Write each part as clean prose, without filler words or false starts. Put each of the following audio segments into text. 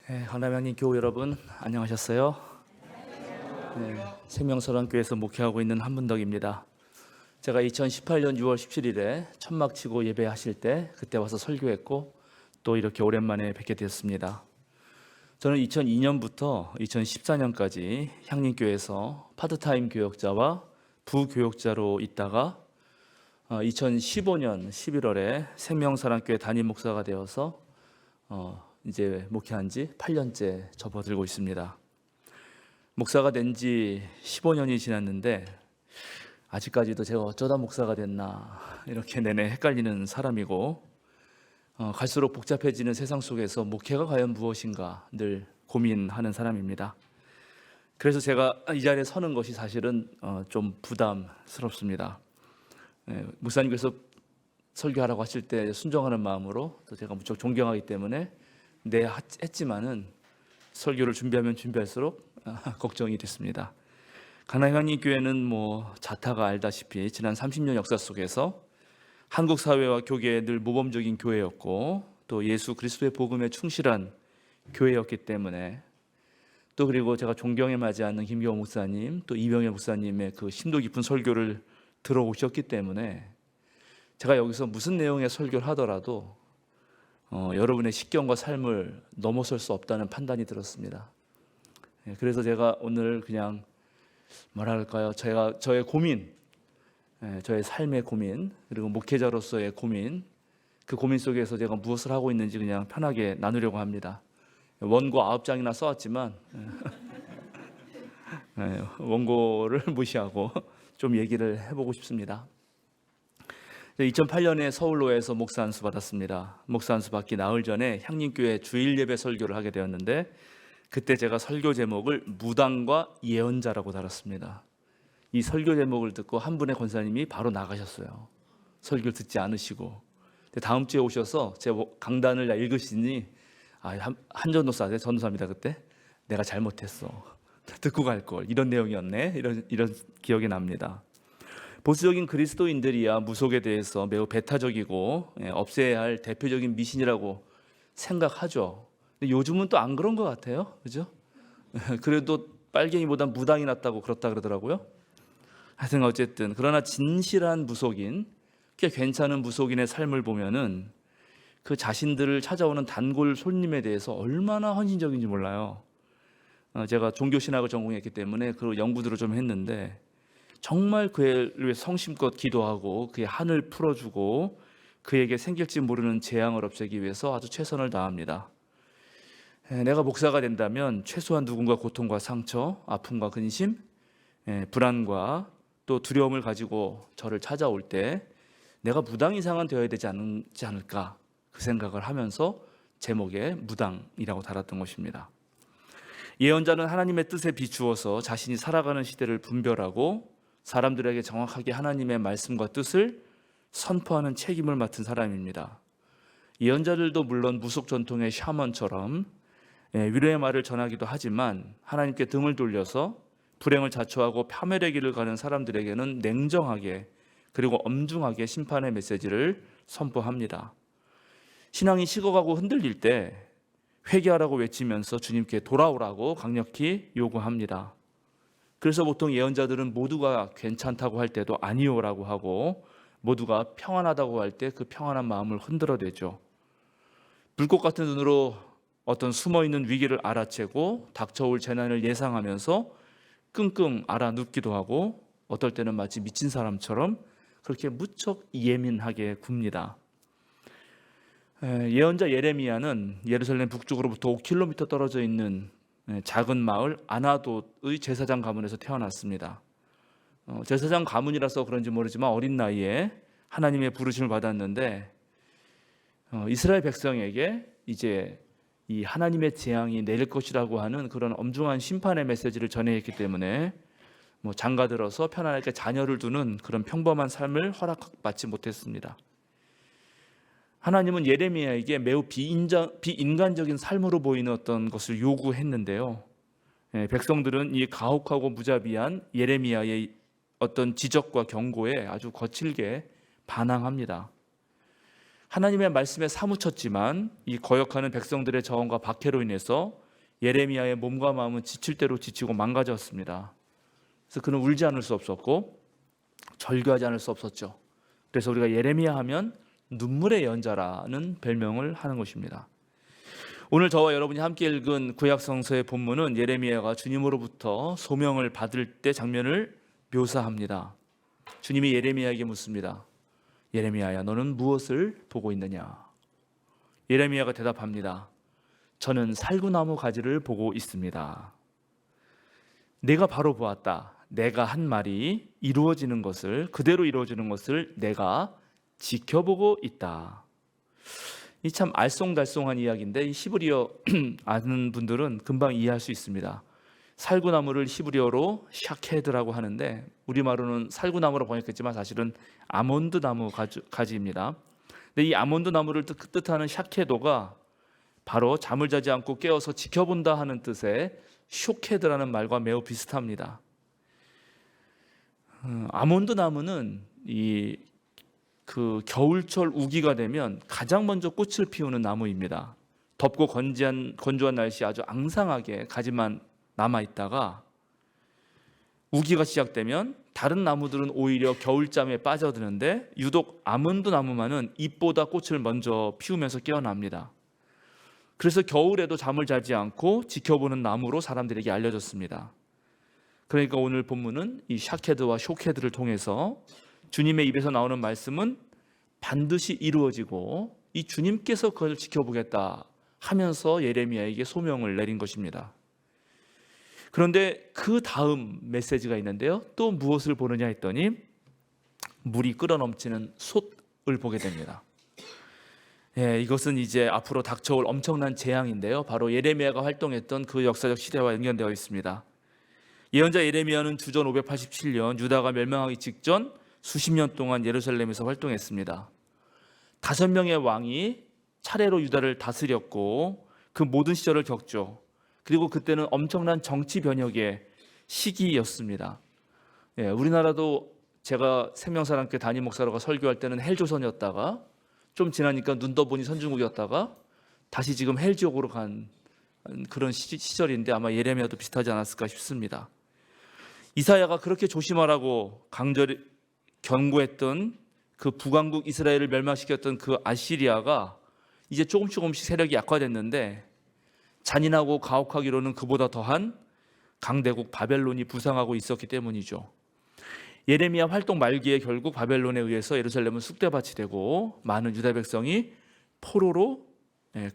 강남향림 교우 여러분 안녕하셨어요? 생명사랑교회에서 목회하고 있는 한문덕입니다. 제가 2018년 6월 17일에 천막 치고 예배하실 때 그때 와서 설교했고 또 이렇게 오랜만에 뵙게 되었습니다. 저는 2002년부터 2014년까지 향림교회에서 파트타임 교역자와 부교역자로 있다가 2015년 11월에 생명사랑교회 담임 목사가 되어서 이제 목회한 지 8년째 접어들고 있습니다. 목사가 된 지 15년이 지났는데 아직까지도 제가 어쩌다 목사가 됐나 이렇게 내내 헷갈리는 사람이고 갈수록 복잡해지는 세상 속에서 목회가 과연 무엇인가 늘 고민하는 사람입니다. 그래서 제가 이 자리에 서는 것이 사실은 좀 부담스럽습니다. 목사님께서 설교하라고 하실 때 순종하는 마음으로 또 제가 무척 존경하기 때문에 네 했지만은 설교를 준비하면 준비할수록 걱정이 됐습니다. 강남향림 교회는 자타가 알다시피 지난 30년 역사 속에서 한국 사회와 교계에 늘 모범적인 교회였고 또 예수 그리스도의 복음에 충실한 교회였기 때문에 또 그리고 제가 존경에 맞지 않는 김경호 목사님 또 이병현 목사님의 그 심도 깊은 설교를 들어오셨기 때문에 제가 여기서 무슨 내용의 설교를 하더라도 여러분의 식견과 삶을 넘어설 수 없다는 판단이 들었습니다. 그래서 제가 오늘 그냥 뭐랄까요, 저의 고민, 저의 삶의 고민, 그리고 목회자로서의 고민, 그 고민 속에서 제가 무엇을 하고 있는지 그냥 편하게 나누려고 합니다. 원고 9장이나 써왔지만 원고를 무시하고 좀 얘기를 해보고 싶습니다. 2008년에 서울로에서 목사 안수 받았습니다. 목사 안수 받기 나흘 전에 향림교회 주일 예배 설교를 하게 되었는데 그때 제가 설교 제목을 무당과 예언자라고 달았습니다. 이 설교 제목을 듣고 한 분의 권사님이 바로 나가셨어요. 설교를 듣지 않으시고. 다음 주에 오셔서 제 강단을 읽으시니 한전도사, 전도사입니다. 그때 내가 잘못했어. 듣고 갈 걸. 이런 내용이었네. 이런 기억이 납니다. 보수적인 그리스도인들이야 무속에 대해서 매우 배타적이고 없애야 할 대표적인 미신이라고 생각하죠. 근데 요즘은 또 안 그런 것 같아요. 그죠? 그래도 빨갱이보다 무당이 낫다고 그렇다 그러더라고요. 하여튼 어쨌든 그러나 진실한 무속인, 꽤 괜찮은 무속인의 삶을 보면은 그 자신들을 찾아오는 단골 손님에 대해서 얼마나 헌신적인지 몰라요. 제가 종교신학을 전공했기 때문에 그 연구들을 좀 했는데 정말 그를 위해 성심껏 기도하고 그의 한을 풀어주고 그에게 생길지 모르는 재앙을 없애기 위해서 아주 최선을 다합니다. 내가 목사가 된다면 최소한 누군가 고통과 상처, 아픔과 근심, 불안과 또 두려움을 가지고 저를 찾아올 때 내가 무당 이상은 되어야 되지 않을까 그 생각을 하면서 제목에 무당이라고 달았던 것입니다. 예언자는 하나님의 뜻에 비추어서 자신이 살아가는 시대를 분별하고 사람들에게 정확하게 하나님의 말씀과 뜻을 선포하는 책임을 맡은 사람입니다. 예언자들도 물론 무속 전통의 샤먼처럼 위로의 말을 전하기도 하지만 하나님께 등을 돌려서 불행을 자초하고 파멸의 길을 가는 사람들에게는 냉정하게 그리고 엄중하게 심판의 메시지를 선포합니다. 신앙이 식어가고 흔들릴 때 회개하라고 외치면서 주님께 돌아오라고 강력히 요구합니다. 그래서 보통 예언자들은 모두가 괜찮다고 할 때도 아니요라고 하고 모두가 평안하다고 할 때 그 평안한 마음을 흔들어대죠. 불꽃 같은 눈으로 어떤 숨어있는 위기를 알아채고 닥쳐올 재난을 예상하면서 끙끙 앓아눕기도 하고 어떨 때는 마치 미친 사람처럼 그렇게 무척 예민하게 굽니다. 예언자 예레미야는 예루살렘 북쪽으로부터 5km 떨어져 있는 작은 마을 아나돗의 제사장 가문에서 태어났습니다. 제사장 가문이라서 그런지 모르지만 어린 나이에 하나님의 부르심을 받았는데 이스라엘 백성에게 이제 이 하나님의 재앙이 내릴 것이라고 하는 그런 엄중한 심판의 메시지를 전해했기 때문에 장가들어서 편안하게 자녀를 두는 그런 평범한 삶을 허락받지 못했습니다. 하나님은 예레미야에게 매우 비인간적인 삶으로 보이는 어떤 것을 요구했는데요. 백성들은 이 가혹하고 무자비한 예레미야의 어떤 지적과 경고에 아주 거칠게 반항합니다. 하나님의 말씀에 사무쳤지만 이 거역하는 백성들의 저항과 박해로 인해서 예레미야의 몸과 마음은 지칠 대로 지치고 망가졌습니다. 그래서 그는 울지 않을 수 없었고 절규하지 않을 수 없었죠. 그래서 우리가 예레미야 하면 눈물의 예언자라는 별명을 하는 것입니다. 오늘 저와 여러분이 함께 읽은 구약 성서의 본문은 예레미야가 주님으로부터 소명을 받을 때 장면을 묘사합니다. 주님이 예레미야에게 묻습니다. 예레미야야, 너는 무엇을 보고 있느냐? 예레미야가 대답합니다. 저는 살구나무 가지를 보고 있습니다. 내가 바로 보았다. 내가 한 말이 이루어지는 것을, 그대로 이루어지는 것을 내가 지켜보고 있다. 이 참 알쏭달쏭한 이야기인데 이 히브리어 아는 분들은 금방 이해할 수 있습니다. 살구나무를 히브리어로 샤케드라고 하는데 우리말로는 살구나무로 번역했지만 사실은 아몬드 나무 가지입니다. 근데 이 아몬드 나무를 뜻하는 샤케도가 바로 잠을 자지 않고 깨어서 지켜본다 하는 뜻의 쇼케드라는 말과 매우 비슷합니다. 아몬드 나무는 그 겨울철 우기가 되면 가장 먼저 꽃을 피우는 나무입니다. 덥고 건조한 날씨에 아주 앙상하게 가지만 남아 있다가 우기가 시작되면 다른 나무들은 오히려 겨울잠에 빠져드는데 유독 아몬드 나무만은 잎보다 꽃을 먼저 피우면서 깨어납니다. 그래서 겨울에도 잠을 자지 않고 지켜보는 나무로 사람들에게 알려졌습니다. 그러니까 오늘 본문은 이 샤케드와 쇼케드를 통해서 주님의 입에서 나오는 말씀은 반드시 이루어지고 이 주님께서 그걸 지켜보겠다 하면서 예레미야에게 소명을 내린 것입니다. 그런데 그 다음 메시지가 있는데요. 또 무엇을 보느냐 했더니 물이 끓어넘치는 솥을 보게 됩니다. 이것은 이제 앞으로 닥쳐올 엄청난 재앙인데요. 바로 예레미야가 활동했던 그 역사적 시대와 연관되어 있습니다. 예언자 예레미야는 주전 587년 유다가 멸망하기 직전 수십 년 동안 예루살렘에서 활동했습니다. 5명의 왕이 차례로 유다를 다스렸고 그 모든 시절을 겪죠. 그리고 그때는 엄청난 정치 변혁의 시기였습니다. 우리나라도 제가 생명사랑교회 담임 목사로가 설교할 때는 헬조선이었다가 좀 지나니까 눈 떠보니 선진국이었다가 다시 지금 헬지옥으로 간 그런 시절인데 아마 예레미야도 비슷하지 않았을까 싶습니다. 이사야가 그렇게 조심하라고 강절히 경고했던 그 북왕국 이스라엘을 멸망시켰던 그 아시리아가 이제 조금씩 세력이 약화됐는데 잔인하고 가혹하기로는 그보다 더한 강대국 바벨론이 부상하고 있었기 때문이죠. 예레미야 활동 말기에 결국 바벨론에 의해서 예루살렘은 쑥대밭이 되고 많은 유다 백성이 포로로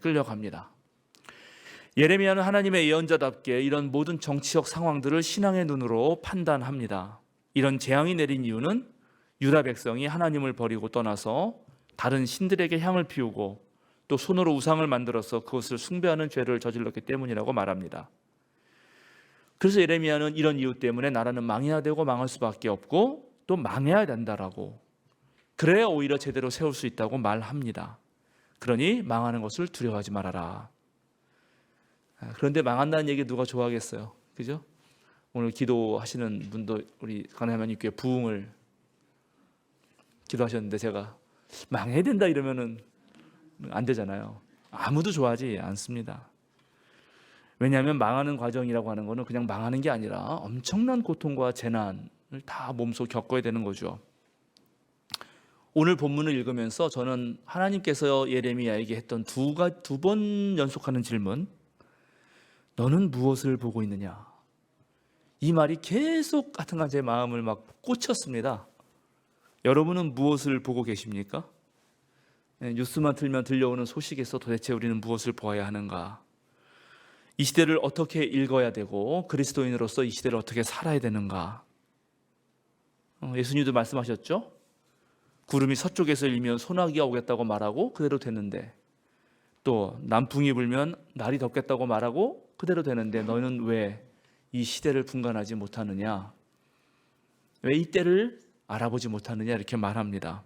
끌려갑니다. 예레미야는 하나님의 예언자답게 이런 모든 정치적 상황들을 신앙의 눈으로 판단합니다. 이런 재앙이 내린 이유는 유다 백성이 하나님을 버리고 떠나서 다른 신들에게 향을 피우고 또 손으로 우상을 만들어서 그것을 숭배하는 죄를 저질렀기 때문이라고 말합니다. 그래서 예레미야는 이런 이유 때문에 나라는 망해야 되고 망할 수밖에 없고 또 망해야 된다라고, 그래야 오히려 제대로 세울 수 있다고 말합니다. 그러니 망하는 것을 두려워하지 말아라. 그런데 망한다는 얘기 누가 좋아하겠어요? 그죠? 오늘 기도하시는 분도 우리 가나하나님 교회 부흥을 기도하셨는데 제가 망해야 된다 이러면은 안 되잖아요. 아무도 좋아하지 않습니다. 왜냐하면 망하는 과정이라고 하는 것은 그냥 망하는 게 아니라 엄청난 고통과 재난을 다 몸소 겪어야 되는 거죠. 오늘 본문을 읽으면서 저는 하나님께서 예레미야에게 했던 두 번 연속하는 질문, 너는 무엇을 보고 있느냐? 이 말이 계속 하여튼간 제 마음을 막 꽂혔습니다. 여러분은 무엇을 보고 계십니까? 뉴스만 틀면 들려오는 소식에서 도대체 우리는 무엇을 보아야 하는가? 이 시대를 어떻게 읽어야 되고 그리스도인으로서 이 시대를 어떻게 살아야 되는가? 예수님도 말씀하셨죠? 구름이 서쪽에서 일면 소나기가 오겠다고 말하고 그대로 되는데, 또 남풍이 불면 날이 덥겠다고 말하고 그대로 되는데 너는 왜 이 시대를 분간하지 못하느냐? 왜 이 때를 알아보지 못하느냐? 이렇게 말합니다.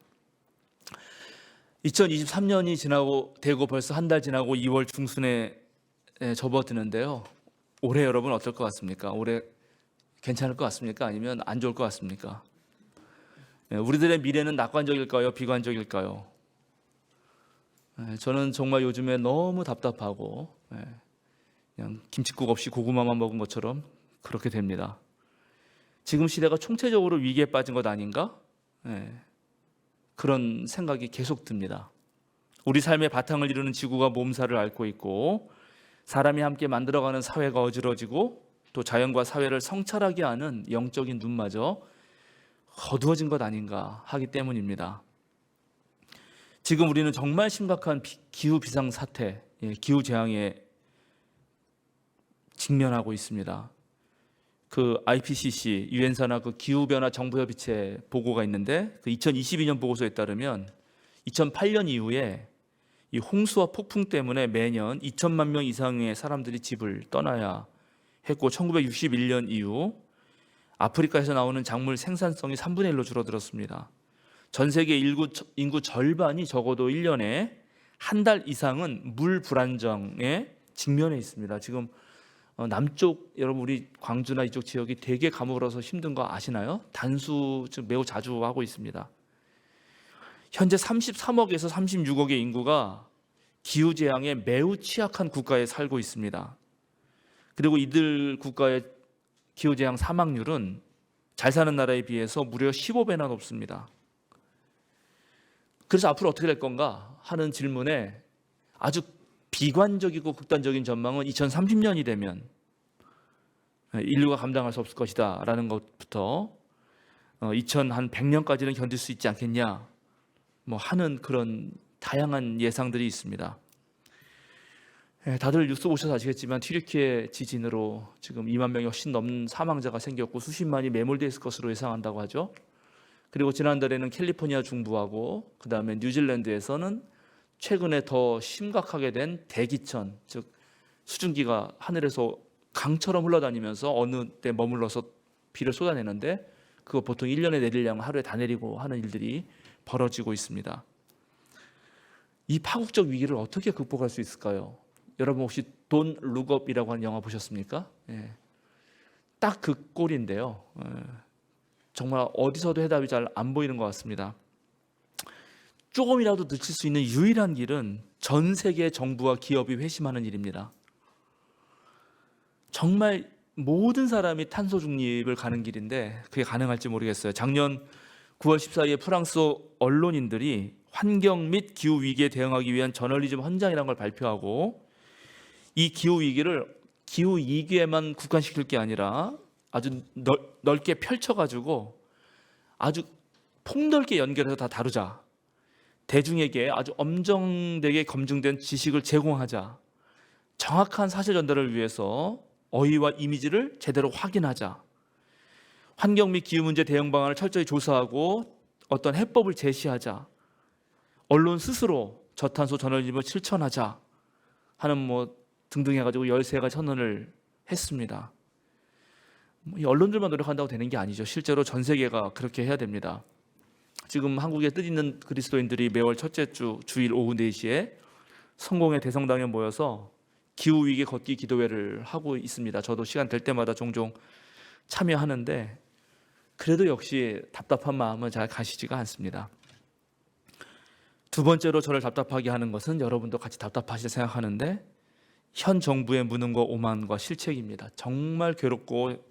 2023년이 지나고 되고 벌써 한 달 지나고 2월 중순에 접어드는데요. 올해 여러분 어떨 것 같습니까? 올해 괜찮을 것 같습니까? 아니면 안 좋을 것 같습니까? 우리들의 미래는 낙관적일까요? 비관적일까요? 저는 정말 요즘에 너무 답답하고 그냥 김칫국 없이 고구마만 먹은 것처럼 그렇게 됩니다. 지금 시대가 총체적으로 위기에 빠진 것 아닌가? 그런 생각이 계속 듭니다. 우리 삶의 바탕을 이루는 지구가 몸살을 앓고 있고 사람이 함께 만들어가는 사회가 어지러지고 또 자연과 사회를 성찰하게 하는 영적인 눈마저 어두워진 것 아닌가 하기 때문입니다. 지금 우리는 정말 심각한 기후 비상 사태, 기후 재앙에 직면하고 있습니다. 그 IPCC 유엔사나 그 기후 변화 정부 협의체 보고가 있는데 그 2022년 보고서에 따르면 2008년 이후에 이 홍수와 폭풍 때문에 매년 2천만 명 이상의 사람들이 집을 떠나야 했고 1961년 이후 아프리카에서 나오는 작물 생산성이 3분의 1로 줄어들었습니다. 전 세계 인구 절반이 적어도 1년에 한 달 이상은 물 불안정에 직면해 있습니다. 지금 남쪽 여러분 우리 광주나 이쪽 지역이 되게 가물어서 힘든 거 아시나요? 단수 지금 매우 자주 하고 있습니다. 현재 33억에서 36억의 인구가 기후 재앙에 매우 취약한 국가에 살고 있습니다. 그리고 이들 국가의 기후 재앙 사망률은 잘 사는 나라에 비해서 무려 15배나 높습니다. 그래서 앞으로 어떻게 될 건가 하는 질문에 아주 비관적이고 극단적인 전망은 2030년이 되면 인류가 감당할 수 없을 것이다 라는 것부터 2100년까지는 견딜 수 있지 않겠냐 하는 그런 다양한 예상들이 있습니다. 다들 뉴스 보셔서 아시겠지만 튀르키예 지진으로 지금 2만 명이 훨씬 넘는 사망자가 생겼고 수십만이 매몰되어 있을 것으로 예상한다고 하죠. 그리고 지난달에는 캘리포니아 중부하고 그 다음에 뉴질랜드에서는 최근에 더 심각하게 된 대기천, 즉 수증기가 하늘에서 강처럼 흘러다니면서 어느 때 머물러서 비를 쏟아내는데 그거 보통 1년에 내릴 양을 하루에 다 내리고 하는 일들이 벌어지고 있습니다. 이 파국적 위기를 어떻게 극복할 수 있을까요? 여러분 혹시 돈 룩업이라고 하는 영화 보셨습니까? 딱 그 꼴인데요. 정말 어디서도 해답이 잘 안 보이는 것 같습니다. 조금이라도 늦출 수 있는 유일한 길은 전 세계 정부와 기업이 회심하는 일입니다. 정말 모든 사람이 탄소 중립을 가는 길인데 그게 가능할지 모르겠어요. 작년 9월 14일에 프랑스 언론인들이 환경 및 기후 위기에 대응하기 위한 저널리즘 헌장이라는 걸 발표하고 이 기후 위기를 기후 위기에만 국한시킬 게 아니라 아주 넓게 펼쳐가지고 아주 폭넓게 연결해서 다 다루자. 대중에게 아주 엄정되게 검증된 지식을 제공하자. 정확한 사실 전달을 위해서 어휘와 이미지를 제대로 확인하자. 환경 및 기후 문제 대응 방안을 철저히 조사하고 어떤 해법을 제시하자. 언론 스스로 저탄소 저널리즘을 실천하자 하는 등등 해가지고 13가지 선언을 했습니다. 이 언론들만 노력한다고 되는 게 아니죠. 실제로 전 세계가 그렇게 해야 됩니다. 지금 한국에 뜻있는 그리스도인들이 매월 첫째 주 주일 오후 4시에 성공의 대성당에 모여서 기후위기 걷기 기도회를 하고 있습니다. 저도 시간 될 때마다 종종 참여하는데 그래도 역시 답답한 마음은 잘 가시지가 않습니다. 두 번째로 저를 답답하게 하는 것은 여러분도 같이 답답하실 생각하는데 현 정부의 무능과 오만과 실책입니다. 정말 괴롭고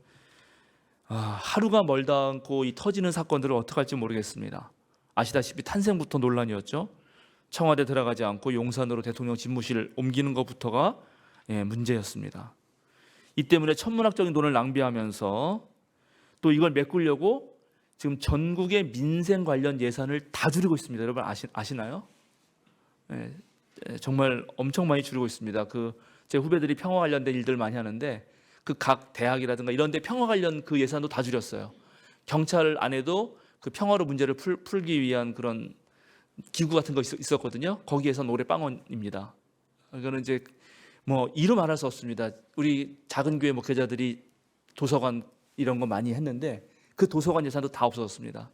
하루가 멀다 않고 이 터지는 사건들을 어떻게 할지 모르겠습니다. 아시다시피 탄생부터 논란이었죠. 청와대 들어가지 않고 용산으로 대통령 집무실 옮기는 것부터가 문제였습니다. 이 때문에 천문학적인 돈을 낭비하면서 또 이걸 메꾸려고 지금 전국의 민생 관련 예산을 다 줄이고 있습니다. 여러분 아시나요? 정말 엄청 많이 줄이고 있습니다. 제 후배들이 평화 관련된 일들 많이 하는데 그 각 대학이라든가 이런 데 평화 관련 그 예산도 다 줄였어요. 경찰 안에도 그 평화로 문제를 풀기 위한 그런 기구 같은 거 있었거든요. 거기에선 올해 빵원입니다. 이거는 이제 이루 말할 수 없습니다. 우리 작은 교회 목회자들이 도서관 이런 거 많이 했는데 그 도서관 예산도 다 없어졌습니다.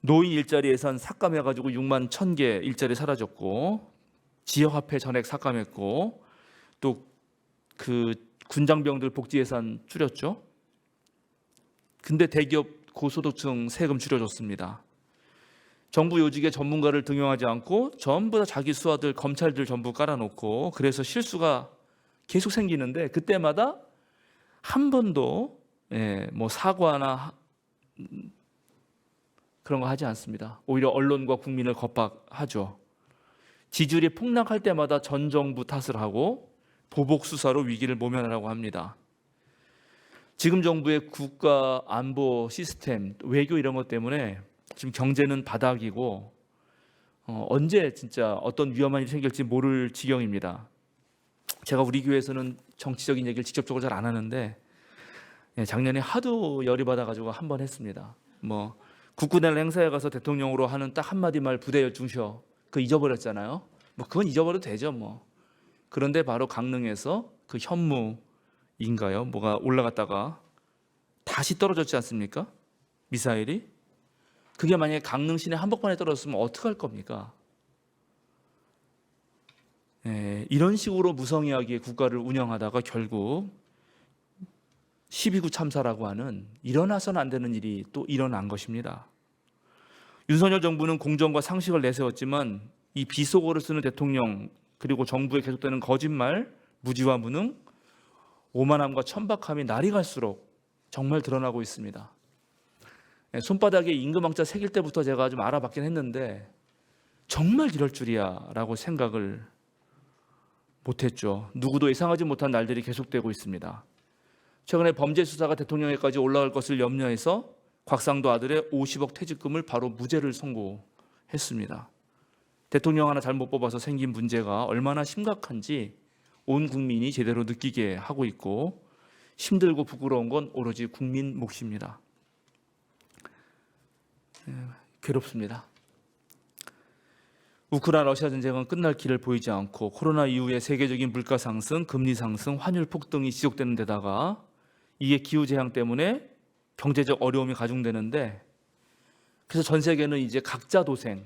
노인 일자리 예산 삭감해가지고 6만 1,000개 일자리 사라졌고 지역화폐 전액 삭감했고 또 그 군장병들 복지 예산 줄였죠. 근데 대기업 고소득층 세금 줄여줬습니다. 정부 요직에 전문가를 등용하지 않고 전부 다 자기 수하들, 검찰들 전부 깔아놓고, 그래서 실수가 계속 생기는데 그때마다 한 번도 뭐 사과나 그런 거 하지 않습니다. 오히려 언론과 국민을 겁박하죠. 지지율이 폭락할 때마다 전 정부 탓을 하고 보복 수사로 위기를 모면하라고 합니다. 지금 정부의 국가 안보 시스템, 외교 이런 것 때문에 지금 경제는 바닥이고 언제 진짜 어떤 위험한 일이 생길지 모를 지경입니다. 제가 우리 교회에서는 정치적인 얘기를 직접적으로 잘 안 하는데 작년에 하도 열이 받아가지고 한 번 했습니다. 뭐 국군의 행사에 가서 대통령으로 하는 딱 한마디 말, 부대 열중셔, 그거 잊어버렸잖아요. 뭐 그건 잊어버려도 되죠 뭐. 그런데 바로 강릉에서 그 현무인가요? 뭐가 올라갔다가 다시 떨어졌지 않습니까? 미사일이. 그게 만약에 강릉 시내 한복판에 떨어졌으면 어떡할 겁니까? 이런 식으로 무성의하게 국가를 운영하다가 결국 12구 참사라고 하는 일어나서는 안 되는 일이 또 일어난 것입니다. 윤석열 정부는 공정과 상식을 내세웠지만 이 비속어를 쓰는 대통령 그리고 정부에 계속되는 거짓말, 무지와 무능, 오만함과 천박함이 날이 갈수록 정말 드러나고 있습니다. 손바닥에 임금왕자 새길 때부터 제가 좀 알아봤긴 했는데 정말 이럴 줄이야 라고 생각을 못했죠. 누구도 예상하지 못한 날들이 계속되고 있습니다. 최근에 범죄 수사가 대통령에까지 올라갈 것을 염려해서 곽상도 아들의 50억 퇴직금을 바로 무죄를 선고했습니다. 대통령 하나 잘못 뽑아서 생긴 문제가 얼마나 심각한지 온 국민이 제대로 느끼게 하고 있고, 힘들고 부끄러운 건 오로지 국민 몫입니다. 괴롭습니다. 우크라이나 러시아 전쟁은 끝날 길을 보이지 않고 코로나 이후의 세계적인 물가 상승, 금리 상승, 환율 폭등이 지속되는 데다가 이게 기후재앙 때문에 경제적 어려움이 가중되는데, 그래서 전 세계는 이제 각자 도생,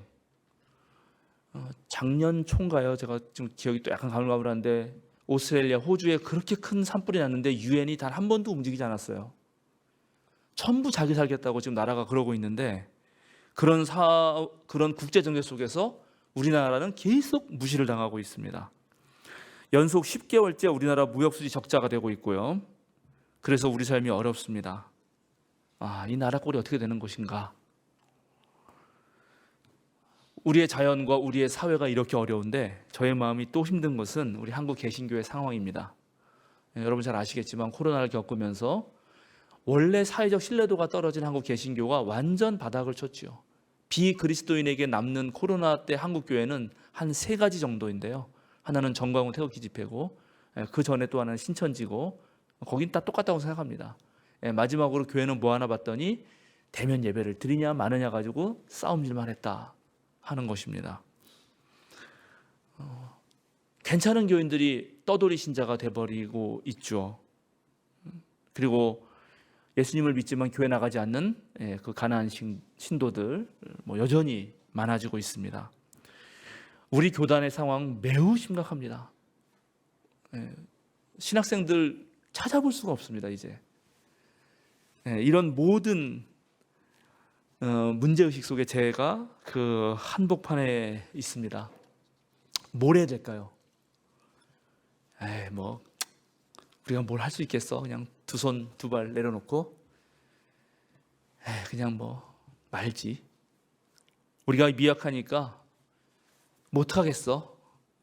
작년 초인가요? 제가 지금 기억이 또 약간 가물가물한데 오스트레일리아, 호주에 그렇게 큰 산불이 났는데 유엔이 단 한 번도 움직이지 않았어요. 전부 자기 살겠다고 지금 나라가 그러고 있는데 그런 국제 정세 속에서 우리나라는 계속 무시를 당하고 있습니다. 연속 10개월째 우리나라 무역수지 적자가 되고 있고요. 그래서 우리 삶이 어렵습니다. 이 나라 꼴이 어떻게 되는 것인가? 우리의 자연과 우리의 사회가 이렇게 어려운데 저의 마음이 또 힘든 것은 우리 한국 개신교의 상황입니다. 여러분 잘 아시겠지만 코로나를 겪으면서 원래 사회적 신뢰도가 떨어진 한국 개신교가 완전 바닥을 쳤죠. 비그리스도인에게 남는 코로나 때 한국 교회는 한 3가지 정도인데요. 하나는 정광훈 태극기 집회고, 그 전에 또 하나는 신천지고, 거긴 다 똑같다고 생각합니다. 마지막으로 교회는 뭐 하나 봤더니 대면 예배를 드리냐 마느냐 가지고 싸움질만 했다 하는 것입니다. 괜찮은 교인들이 떠돌이 신자가 돼버리고 있죠. 그리고 예수님을 믿지만 교회 나가지 않는 그 가난한 신도들 여전히 많아지고 있습니다. 우리 교단의 상황 매우 심각합니다. 신학생들 찾아볼 수가 없습니다. 이제 이런 모든 문제의식 속에 제가 그 한복판에 있습니다. 뭘 해야 될까요? 우리가 뭘 할 수 있겠어? 그냥 두 손 두 발 내려놓고 그냥 말지. 우리가 미약하니까 못하겠어.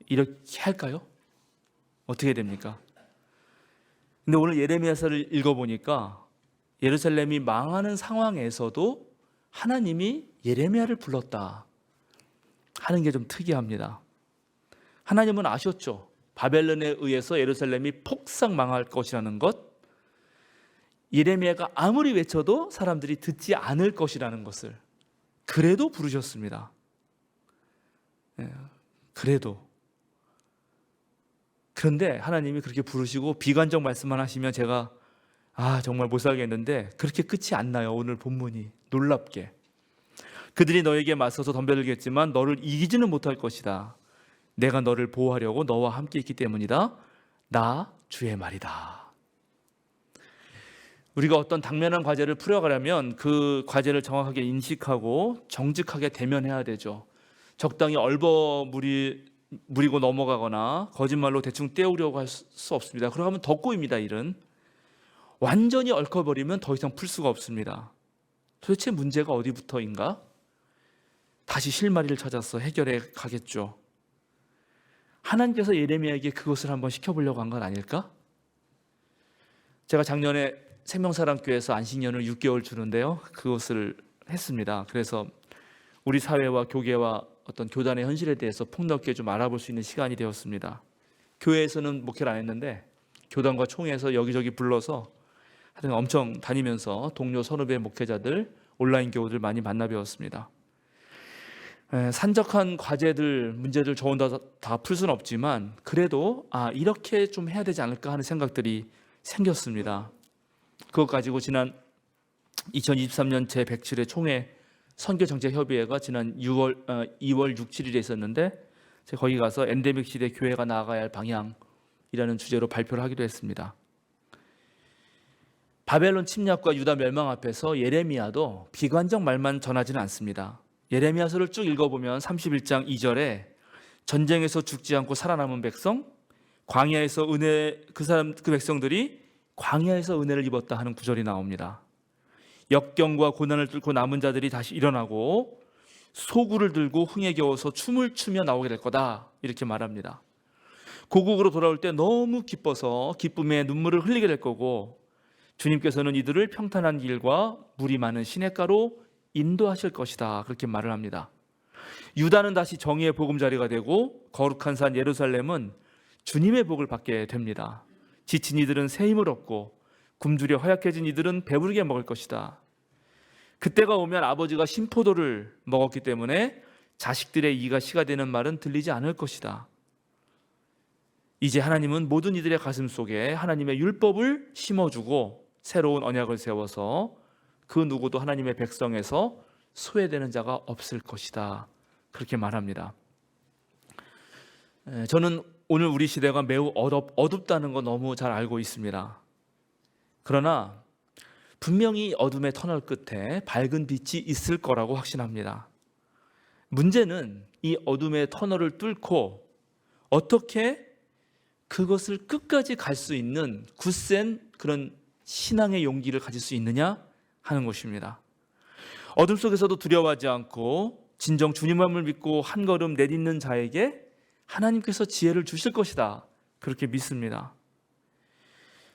이렇게 할까요? 어떻게 됩니까? 근데 오늘 예레미야서를 읽어보니까 예루살렘이 망하는 상황에서도 하나님이 예레미야를 불렀다 하는 게 좀 특이합니다. 하나님은 아셨죠? 바벨론에 의해서 예루살렘이 폭삭 망할 것이라는 것, 예레미야가 아무리 외쳐도 사람들이 듣지 않을 것이라는 것을 그래도 부르셨습니다. 그래도. 그런데 하나님이 그렇게 부르시고 비관적 말씀만 하시면 제가 정말 못 살겠는데 그렇게 끝이 안 나요. 오늘 본문이 놀랍게 그들이 너에게 맞서서 덤벼들겠지만 너를 이기지는 못할 것이다. 내가 너를 보호하려고 너와 함께 있기 때문이다. 나 주의 말이다. 우리가 어떤 당면한 과제를 풀어가려면 그 과제를 정확하게 인식하고 정직하게 대면해야 되죠. 적당히 무리고 넘어가거나 거짓말로 대충 때우려고 할 수 없습니다. 그러면 더 꼬입니다, 일은. 완전히 얽혀버리면 더 이상 풀 수가 없습니다. 도대체 문제가 어디부터인가? 다시 실마리를 찾아서 해결해 가겠죠. 하나님께서 예레미야에게 그것을 한번 시켜보려고 한 건 아닐까? 제가 작년에 생명사랑교회에서 안식년을 6개월 주는데요, 그것을 했습니다. 그래서 우리 사회와 교계와 어떤 교단의 현실에 대해서 폭넓게 좀 알아볼 수 있는 시간이 되었습니다. 교회에서는 목회를 안 했는데 교단과 총회에서 여기저기 불러서 하여튼 엄청 다니면서 동료 선후배 목회자들, 온라인 교우들 많이 만나 배웠습니다. 산적한 과제들, 문제들 저 혼자 다 풀 수는 없지만 그래도 이렇게 좀 해야 되지 않을까 하는 생각들이 생겼습니다. 그것 가지고 지난 2023년 제107회 총회 선교정책협의회가 지난 2월 6, 7일에 있었는데 제가 거기 가서 엔데믹 시대 교회가 나아가야 할 방향이라는 주제로 발표를 하기도 했습니다. 바벨론 침략과 유다 멸망 앞에서 예레미야도 비관적 말만 전하지는 않습니다. 예레미야서를 쭉 읽어보면 31장 2절에 전쟁에서 죽지 않고 살아남은 백성, 광야에서 그 백성들이 광야에서 은혜를 입었다 하는 구절이 나옵니다. 역경과 고난을 뚫고 남은 자들이 다시 일어나고 소구를 들고 흥에 겨워서 춤을 추며 나오게 될 거다, 이렇게 말합니다. 고국으로 돌아올 때 너무 기뻐서 기쁨에 눈물을 흘리게 될 거고, 주님께서는 이들을 평탄한 길과 물이 많은 시냇가로 인도하실 것이다, 그렇게 말을 합니다. 유다는 다시 정의의 보금자리가 되고 거룩한 산 예루살렘은 주님의 복을 받게 됩니다. 지친 이들은 새 힘을 얻고 굶주려 허약해진 이들은 배부르게 먹을 것이다. 그때가 오면 아버지가 신포도를 먹었기 때문에 자식들의 이가 씨가 되는 말은 들리지 않을 것이다. 이제 하나님은 모든 이들의 가슴 속에 하나님의 율법을 심어주고 새로운 언약을 세워서 그 누구도 하나님의 백성에서 소외되는 자가 없을 것이다, 그렇게 말합니다. 저는 오늘 우리 시대가 매우 어둡다는 거 너무 잘 알고 있습니다. 그러나 분명히 어둠의 터널 끝에 밝은 빛이 있을 거라고 확신합니다. 문제는 이 어둠의 터널을 뚫고 어떻게 그것을 끝까지 갈 수 있는 굳센 그런 신앙의 용기를 가질 수 있느냐 하는 것입니다. 어둠 속에서도 두려워하지 않고 진정 주님만을 믿고 한 걸음 내딛는 자에게 하나님께서 지혜를 주실 것이다, 그렇게 믿습니다.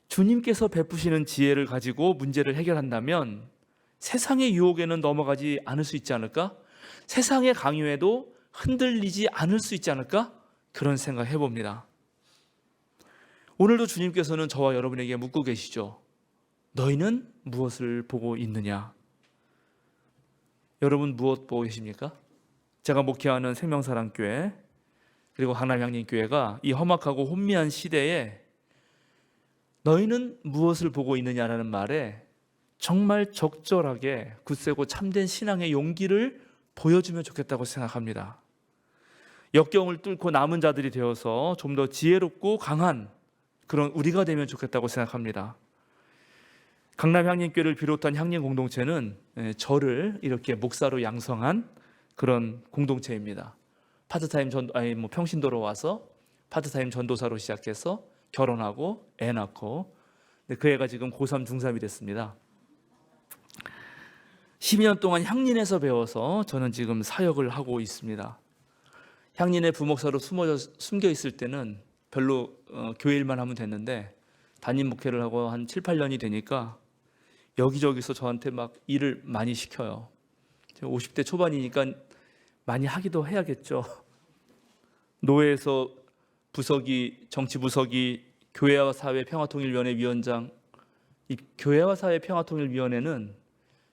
주님께서 베푸시는 지혜를 가지고 문제를 해결한다면 세상의 유혹에는 넘어가지 않을 수 있지 않을까? 세상의 강요에도 흔들리지 않을 수 있지 않을까? 그런 생각 해봅니다. 오늘도 주님께서는 저와 여러분에게 묻고 계시죠. 너희는 무엇을 보고 있느냐? 여러분 무엇 보고 계십니까? 제가 목회하는 생명사랑교회 그리고 하나님향림교회가 이 험악하고 혼미한 시대에 너희는 무엇을 보고 있느냐라는 말에 정말 적절하게 굳세고 참된 신앙의 용기를 보여주면 좋겠다고 생각합니다. 역경을 뚫고 남은 자들이 되어서 좀 더 지혜롭고 강한 그런 우리가 되면 좋겠다고 생각합니다. 강남향림교회를 비롯한 향림 공동체는 저를 이렇게 목사로 양성한 그런 공동체입니다. 파트타임 평신도로 와서 파트타임 전도사로 시작해서 결혼하고 애 낳고, 그 애가 지금 고3 중3이 됐습니다. 12년 동안 향린에서 배워서 저는 지금 사역을 하고 있습니다. 향린의 부목사로 숨겨 있을 때는 별로 교회 일만 하면 됐는데 담임 목회를 하고 한 7, 8년이 되니까 여기저기서 저한테 막 일을 많이 시켜요. 제가 50대 초반이니까 많이 하기도 해야겠죠. 노회에서 부서기, 정치부서기, 교회와 사회 평화통일위원회 위원장. 이 교회와 사회 평화통일위원회는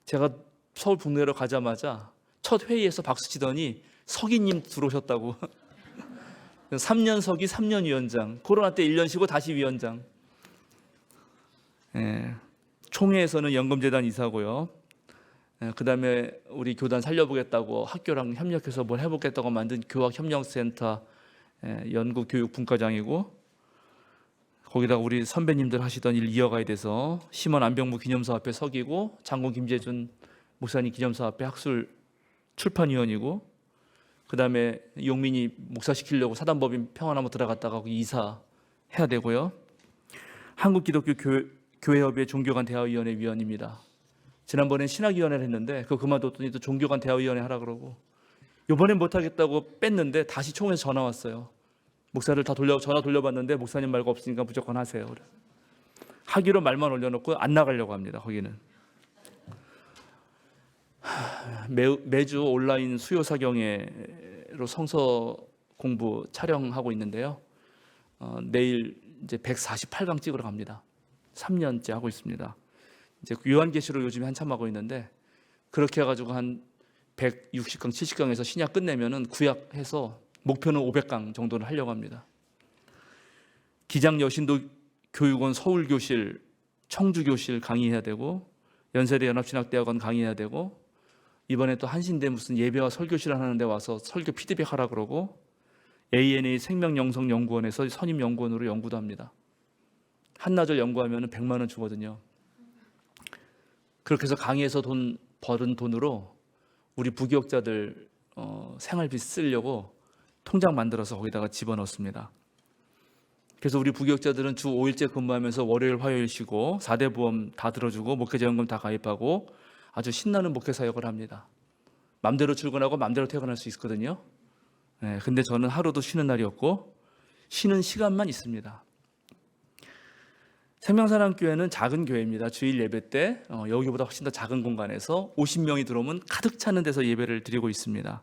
제가 서울 북내로 가자마자 첫 회의에서 박수 치더니 서기님 들어오셨다고. 3년 서기, 3년 위원장. 코로나 때 1년 쉬고 다시 위원장. 총회에서는 연금재단 이사고요. 그 다음에 우리 교단 살려보겠다고 학교랑 협력해서 뭘 해보겠다고 만든 교학협력센터 연구교육분과장이고, 거기다가 우리 선배님들 하시던 일 이어가야 돼서 심원 안병무 기념사 앞에 서기고, 장군 김재준 목사님 기념사 앞에 학술 출판위원이고, 그 다음에 용민이 목사 시키려고 사단법인 평안나무 들어갔다가 거기 이사 해야 되고요. 한국기독교교회협의 종교간 대화위원회 위원입니다. 지난번엔 신학위원회를 했는데 그거 그만뒀더니 또 종교간 대화위원회 하라 그러고, 이번엔 못하겠다고 뺐는데 다시 총회에서 전화 왔어요. 목사를 다 전화 돌려봤는데 목사님 말고 없으니까 무조건 하세요. 그래. 하기로 말만 올려놓고 안 나가려고 합니다. 거기는 매주 온라인 수요사경회로 성서 공부 촬영하고 있는데요. 내일 이제 148강 찍으러 갑니다. 3년째 하고 있습니다. 이제 요한계시록 요즘에 한참 하고 있는데, 그렇게 해가지고 한 160강, 70강에서 신약 끝내면은 구약해서 목표는 500강 정도는 하려고 합니다. 기장 여신도 교육원 서울교실, 청주교실 강의해야 되고, 연세대 연합신학대학원 강의해야 되고, 이번에 또 한신대 무슨 예배와 설교실 하는 데 와서 설교 피드백 하라 그러고, ANA 생명영성연구원에서 선임연구원으로 연구도 합니다. 한나절 연구하면 100만 원 주거든요. 그렇게 해서 강의에서 벌은 돈으로 우리 부교육자들 생활비 쓰려고 통장 만들어서 거기다가 집어넣습니다. 그래서 우리 부교육자들은 주 5일째 근무하면서 월요일, 화요일 쉬고 4대 보험 다 들어주고 목회자연금 다 가입하고 아주 신나는 목회 사역을 합니다. 맘대로 출근하고 맘대로 퇴근할 수 있거든요. 근데 저는 하루도 쉬는 날이 없고 쉬는 시간만 있습니다. 생명사랑교회는 작은 교회입니다. 주일 예배 때 여기보다 훨씬 더 작은 공간에서 50명이 들어오면 가득 차는 데서 예배를 드리고 있습니다.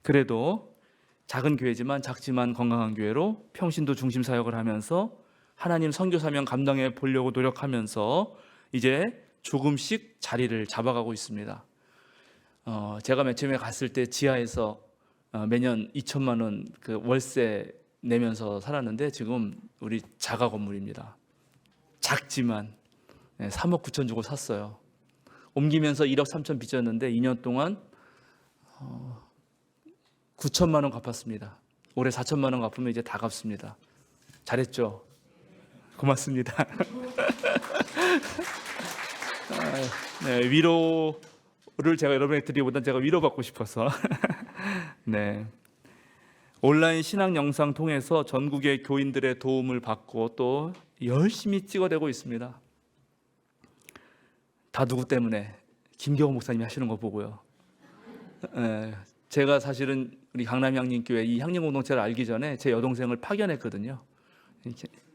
그래도 작은 교회지만 작지만 건강한 교회로 평신도 중심 사역을 하면서 하나님 선교 사명 감당해 보려고 노력하면서 이제 조금씩 자리를 잡아가고 있습니다. 제가 맨 처음에 갔을 때 지하에서 매년 2천만 원 그 월세 내면서 살았는데 지금 우리 자가 건물입니다. 작지만 3억 9천 주고 샀어요. 옮기면서 1억 3천 빚졌는데 2년 동안 9천만 원 갚았습니다. 올해 4천만 원 갚으면 이제 다 갚습니다. 잘했죠? 고맙습니다. 위로를 제가 여러분에게 드리기보다는 제가 위로받고 싶어서 네. 온라인 신학 영상 통해서 전국의 교인들의 도움을 받고 또 열심히 찍어대고 있습니다. 다 누구 때문에? 김경호 목사님이 하시는 거 보고요. 제가 사실은 우리 강남 향림교회 이 향림 공동체를 알기 전에 제 여동생을 파견했거든요.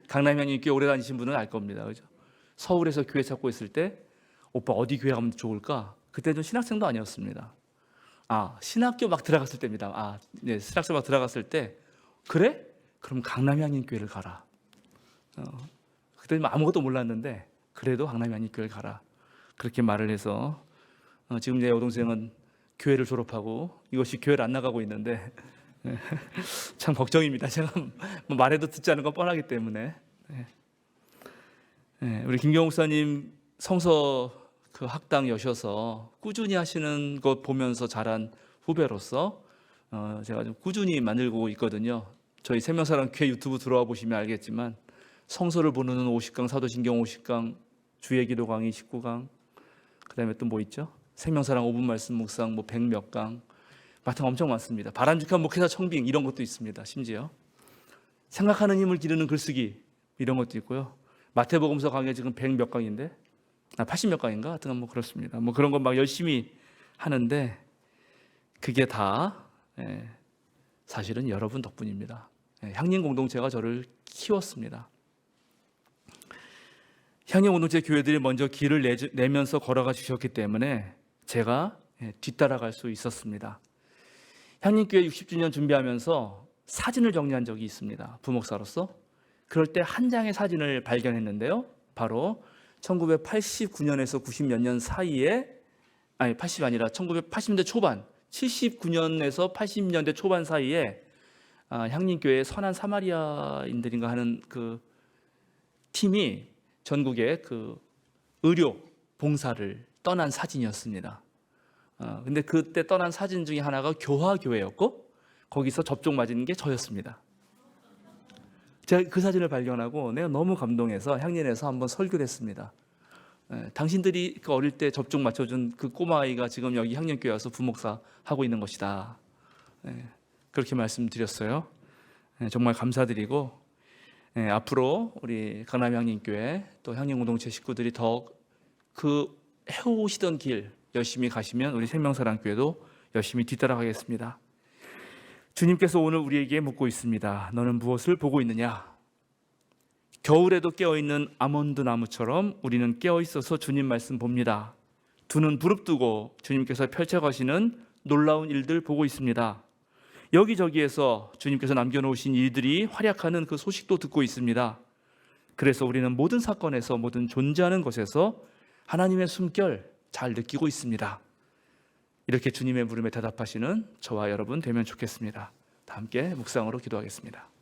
강남 향림교회 오래 다니신 분은 알 겁니다. 그죠? 서울에서 교회 찾고 있을 때 오빠 어디 교회 가면 좋을까? 그때 좀 신학생도 아니었습니다. 신학교 막 들어갔을 때입니다. 신학교 막 들어갔을 때 그래? 그럼 강남향림교회를 가라. 그때 아무것도 몰랐는데 그래도 강남향림교회를 가라. 그렇게 말을 해서 지금 내 여동생은 교회를 졸업하고 이것이 교회를 안 나가고 있는데 참 걱정입니다. 제가 말해도 듣지 않은 건 뻔하기 때문에. 우리 김경호 목사님 성서 그 학당 여셔서 꾸준히 하시는 것 보면서 자란 후배로서 제가 좀 꾸준히 만들고 있거든요. 저희 생명사랑교회 유튜브 들어와 보시면 알겠지만 성서를 보는 50강, 사도신경 50강, 주의 기도 강의 19강, 그 다음에 또 뭐 있죠? 생명사랑 5분 말씀 묵상 100몇 강, 마땅 엄청 많습니다. 바람직한 목회자 청빙 이런 것도 있습니다. 심지어 생각하는 힘을 기르는 글쓰기 이런 것도 있고요. 마태복음서 강의 지금 100몇 강인데 80몇 강인가? 하여튼 뭐 그렇습니다. 뭐 그런 거 막 열심히 하는데 그게 다 사실은 여러분 덕분입니다. 향림 공동체가 저를 키웠습니다. 향림 공동체 교회들이 먼저 길을 내면서 걸어가 주셨기 때문에 제가 뒤따라갈 수 있었습니다. 향림교회 60주년 준비하면서 사진을 정리한 적이 있습니다. 부목사로서. 그럴 때 한 장의 사진을 발견했는데요. 바로 1989년에서 90몇 년 사이에 80이 아니라 1980년대 초반 79년에서 80년대 초반 사이에 향림교회 선한 사마리아인들인가 하는 그 팀이 전국에 그 의료 봉사를 떠난 사진이었습니다. 근데 그때 떠난 사진 중에 하나가 교화교회였고 거기서 접종 맞은 게 저였습니다. 제가 그 사진을 발견하고 내가 너무 감동해서 향년에서 한번 설교를 했습니다. 당신들이 그 어릴 때 접종 맞춰준 그 꼬마아이가 지금 여기 향년교회 와서 부목사 하고 있는 것이다. 그렇게 말씀드렸어요. 정말 감사드리고 앞으로 우리 강남 향년교회 또 향년공동체 식구들이 더 그 해오시던 길 열심히 가시면 우리 생명사랑교회도 열심히 뒤따라가겠습니다. 주님께서 오늘 우리에게 묻고 있습니다. 너는 무엇을 보고 있느냐? 겨울에도 깨어있는 아몬드 나무처럼 우리는 깨어있어서 주님 말씀 봅니다. 두 눈 부릅뜨고 주님께서 펼쳐가시는 놀라운 일들 보고 있습니다. 여기저기에서 주님께서 남겨놓으신 일들이 활약하는 그 소식도 듣고 있습니다. 그래서 우리는 모든 사건에서, 모든 존재하는 것에서 하나님의 숨결 잘 느끼고 있습니다. 이렇게 주님의 물음에 대답하시는 저와 여러분 되면 좋겠습니다. 다 함께 묵상으로 기도하겠습니다.